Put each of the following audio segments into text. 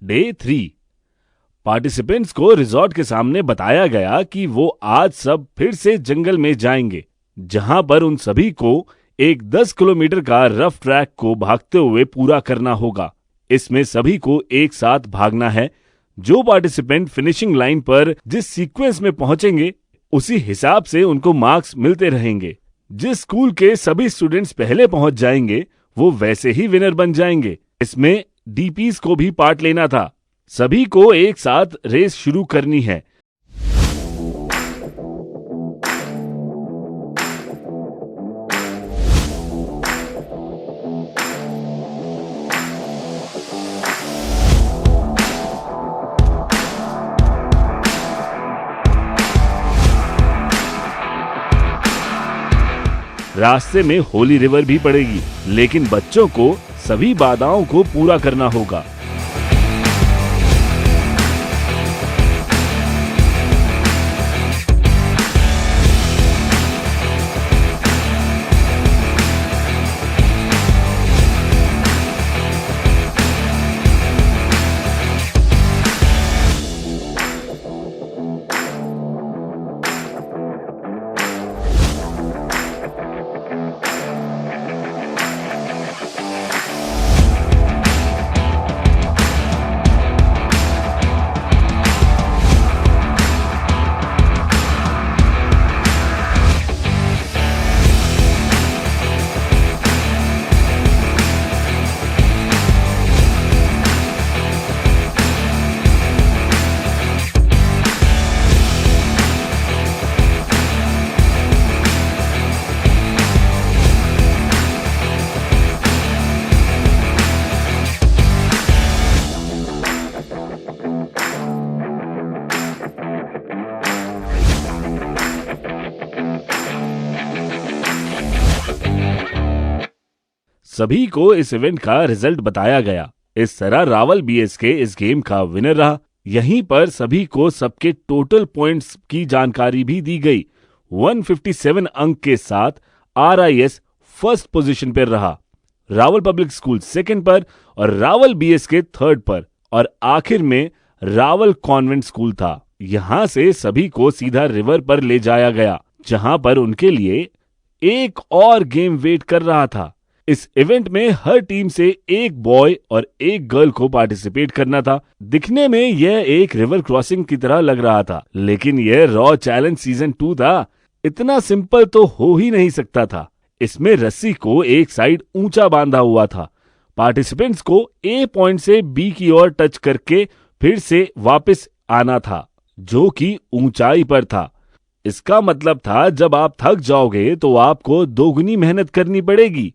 Day 3। Participants को resort के सामने बताया गया कि वो आज सब फिर से जंगल में जाएंगे, जहां पर उन सभी को एक 10 किलोमीटर का रफ ट्रैक को भागते हुए पूरा करना होगा। इसमें सभी को एक साथ भागना है। जो पार्टिसिपेंट फिनिशिंग लाइन पर जिस सीक्वेंस में पहुंचेंगे, उसी हिसाब से उनको मार्क्स मिलते रहेंगे। जिस स्कूल के सभी स्टूडेंट्स पहले पहुंच जाएंगे, वो वैसे ही विनर बन जाएंगे। इसमें डीपीज को भी पार्ट लेना था। सभी को एक साथ रेस शुरू करनी है। रास्ते में होली रिवर भी पड़ेगी, लेकिन बच्चों को सभी बाधाओं को पूरा करना होगा। सभी को इस इवेंट का रिजल्ट बताया गया। इस तरह रावल बीएसके इस गेम का विनर रहा। यहीं पर सभी को सबके टोटल पॉइंट्स की जानकारी भी दी गई। 157 अंक के साथ आरआईएस फर्स्ट पोजीशन पर रहा, रावल पब्लिक स्कूल सेकंड पर और रावल बीएसके थर्ड पर, और आखिर में रावल कॉन्वेंट स्कूल था। यहां से सभी को सीधा रिवर पर ले जाया गया, जहां पर उनके लिए एक और गेम वेट कर रहा था। इस इवेंट में हर टीम से एक बॉय और एक गर्ल को पार्टिसिपेट करना था। दिखने में यह एक रिवर क्रॉसिंग की तरह लग रहा था, लेकिन यह रॉ चैलेंज सीजन 2 था। इतना सिंपल तो हो ही नहीं सकता था। इसमें रस्सी को एक साइड ऊंचा बांधा हुआ था। पार्टिसिपेंट्स को ए पॉइंट से बी की ओर टच करके फिर से वापस आना था, जो कि ऊंचाई पर था। इसका मतलब था जब आप थक जाओगे तो आपको दोगुनी मेहनत करनी पड़ेगी।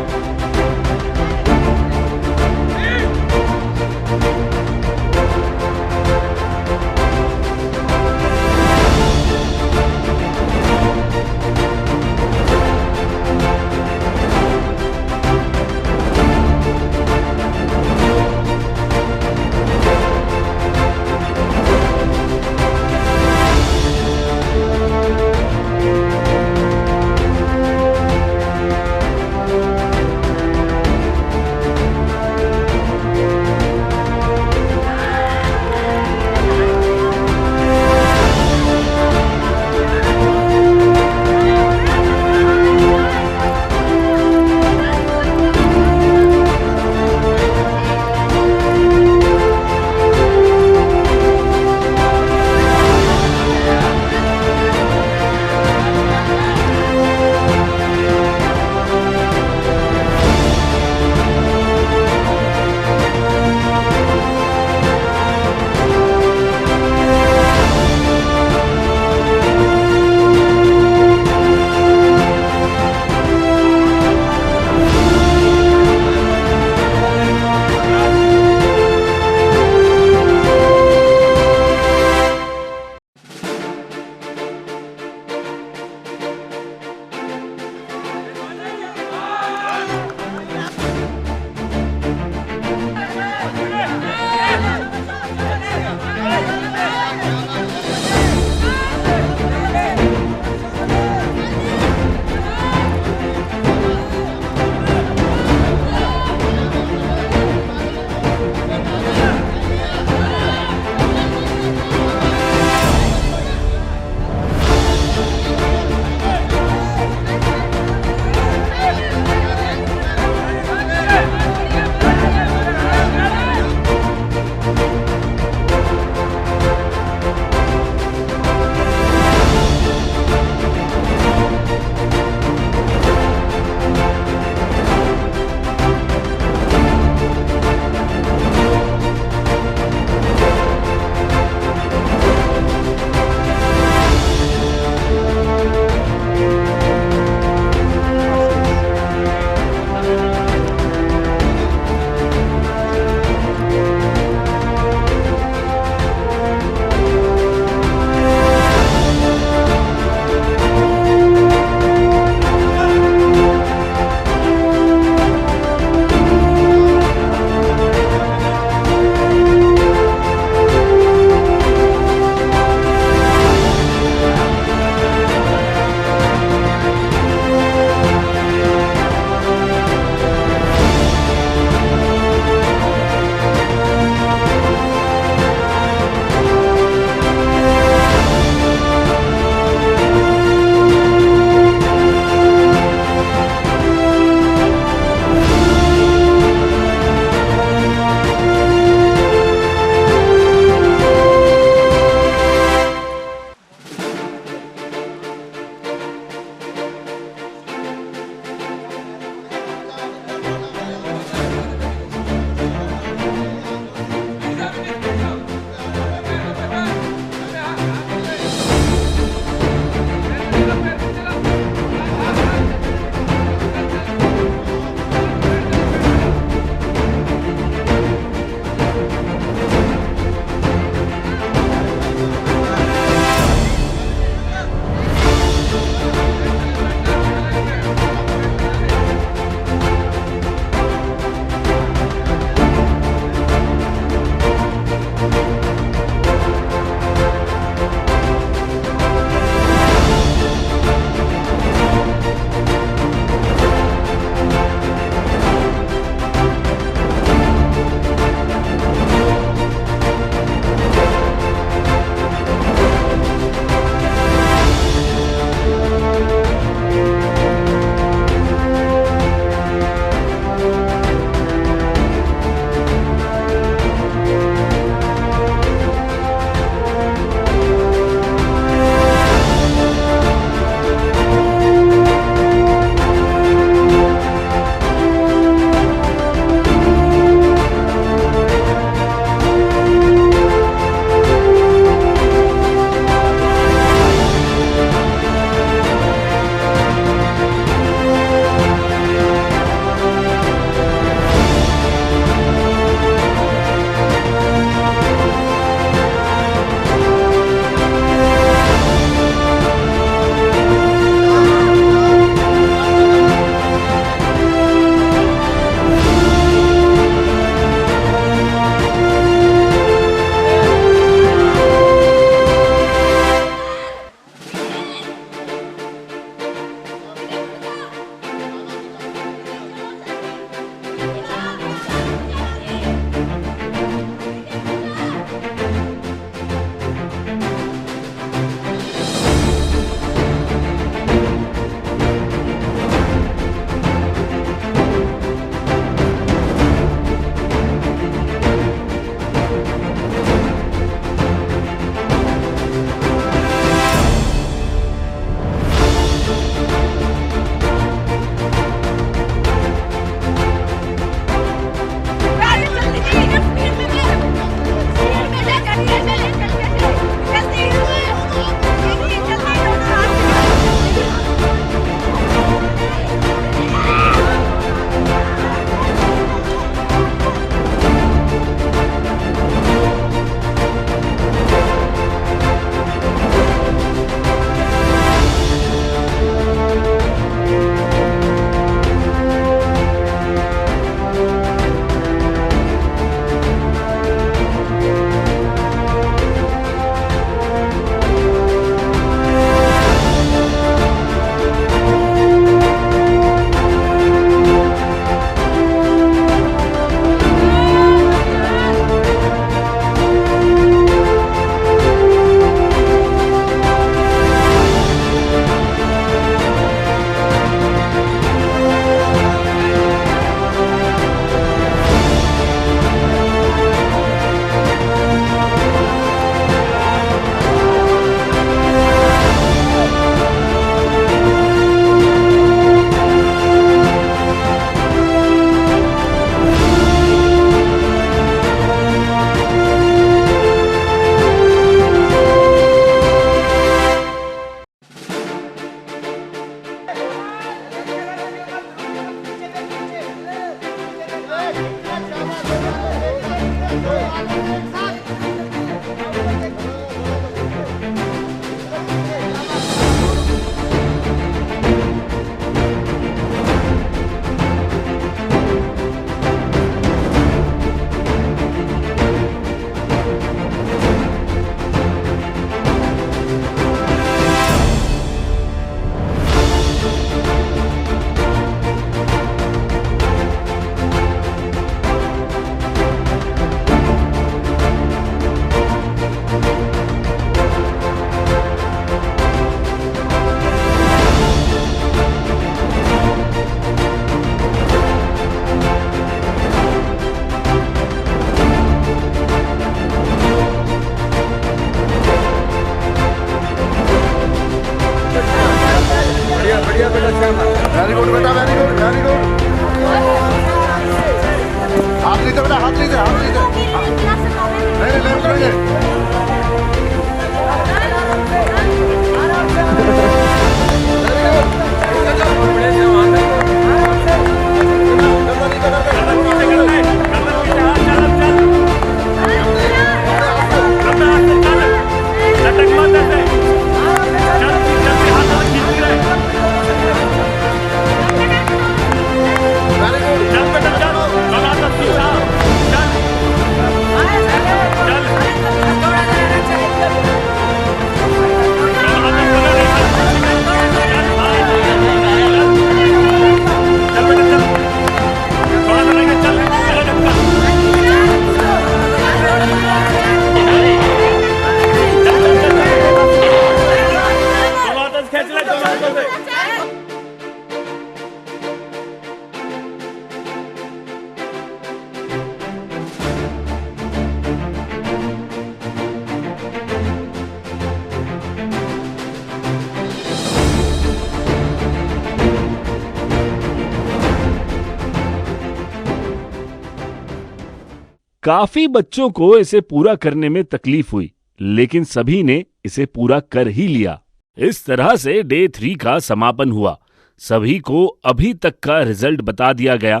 काफी बच्चों को इसे पूरा करने में तकलीफ हुई, लेकिन सभी ने इसे पूरा कर ही लिया। इस तरह से डे 3 का समापन हुआ। सभी को अभी तक का रिजल्ट बता दिया गया।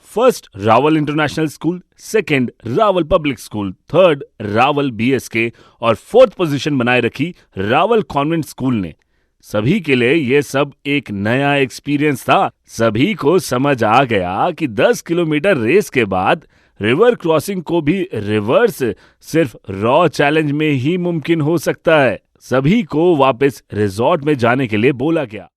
First Rawal international school, second Rawal public school, third Rawal BSK और फोर्थ पोजीशन बनाए रखी रावल कॉन्वेंट स्कूल ने। सभी के लिए यह सब एक नया एक्सपीरियंस था। सभी को समझ आ गया कि 10 किलोमीटर रेस के बाद रिवर क्रॉसिंग को भी रिवर्स सिर्फ रॉ चैलेंज में ही मुमकिन हो सकता है। सभी को वापस रिजॉर्ट में जाने के लिए बोला गया।